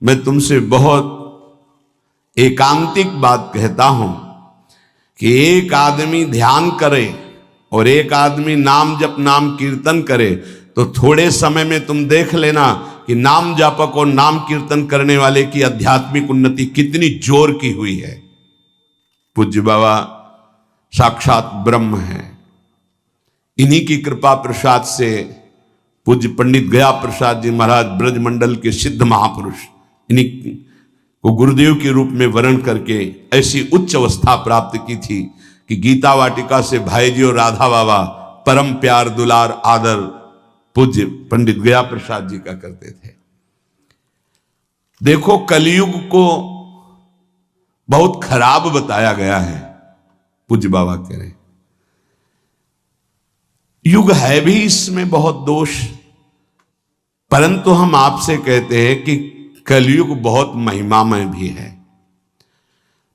मैं तुमसे बहुत एकांतिक बात कहता हूं कि एक आदमी ध्यान करे और एक आदमी नाम जप नाम कीर्तन करे तो थोड़े समय में तुम देख लेना कि नाम जापक और नाम कीर्तन करने वाले की आध्यात्मिक उन्नति कितनी जोर की हुई है। पूज्य बाबा साक्षात ब्रह्म है। इन्हीं की कृपा प्रसाद से पूज्य पंडित गया प्रसाद जी महाराज ब्रजमंडल के सिद्ध महापुरुष, इन्हीं को गुरुदेव के रूप में वर्ण करके ऐसी उच्च अवस्था प्राप्त की थी कि गीता वाटिका से भाई जी और राधा बाबा परम प्यार दुलार आदर पूज्य पंडित गया प्रसाद जी का करते थे। देखो कलयुग को बहुत खराब बताया गया है। पूज्य बाबा कह रहे युग है भी इसमें बहुत दोष, परंतु हम आपसे कहते हैं कि कलयुग बहुत महिमामय भी है।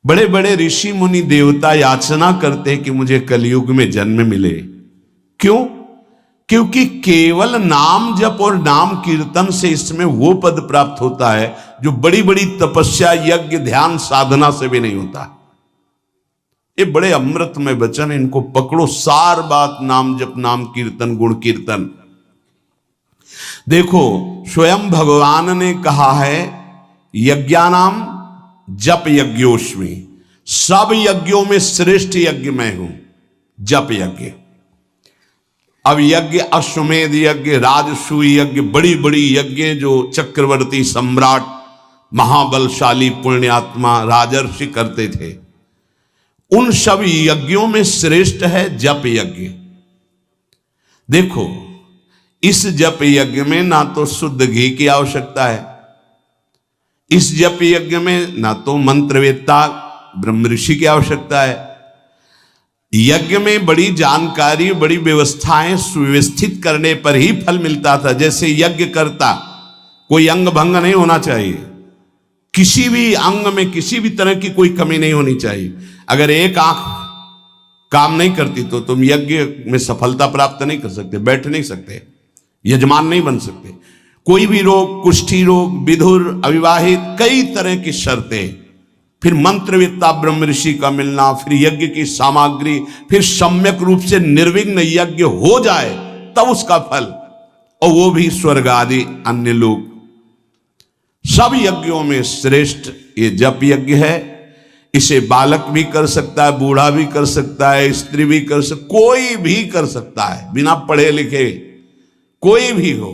बड़े बड़े ऋषि मुनि देवता याचना करते हैं कि मुझे कलयुग में जन्म मिले। क्यों? क्योंकि केवल नाम जप और नाम कीर्तन से इसमें वो पद प्राप्त होता है जो बड़ी बड़ी तपस्या यज्ञ ध्यान साधना से भी नहीं होता। ये बड़े अमृतमय वचन, इनको पकड़ो। सार बात नाम जप नाम कीर्तन गुण कीर्तन। देखो स्वयं भगवान ने कहा है यज्ञानाम जप यज्ञोस्मि, सब यज्ञों में श्रेष्ठ यज्ञ मैं हूं, जप यज्ञ। अब यज्ञ अश्वमेध यज्ञ, राजसूय यज्ञ, बड़ी बड़ी यज्ञ जो चक्रवर्ती सम्राट महाबलशाली पुण्यात्मा राजर्षि करते थे, उन सब यज्ञों में श्रेष्ठ है जप यज्ञ। देखो इस जप यज्ञ में ना तो शुद्ध घी की आवश्यकता है, इस जप यज्ञ में ना तो मंत्रवेत्ता ब्रह्म ऋषि की आवश्यकता है। यज्ञ में बड़ी जानकारी बड़ी व्यवस्थाएं सुव्यवस्थित करने पर ही फल मिलता था। जैसे यज्ञ करता कोई अंग भंग नहीं होना चाहिए, किसी भी अंग में किसी भी तरह की कोई कमी नहीं होनी चाहिए। अगर एक आंख काम नहीं करती तो तुम यज्ञ में सफलता प्राप्त नहीं कर सकते, बैठ नहीं सकते, यजमान नहीं बन सकते। कोई भी रोग, कुष्ठी रोग, विधुर, अविवाहित, कई तरह की शर्तें, फिर मंत्रवेत्ता ब्रह्म ऋषि का मिलना, फिर यज्ञ की सामग्री, फिर सम्यक रूप से निर्विघ्न यज्ञ हो जाए तब उसका फल, और वो भी स्वर्ग आदि अन्य लोग। सब यज्ञों में श्रेष्ठ ये जप यज्ञ है। इसे बालक भी कर सकता है, बूढ़ा भी कर सकता है, स्त्री भी कर सकता, कोई भी कर सकता है, बिना पढ़े लिखे कोई भी हो।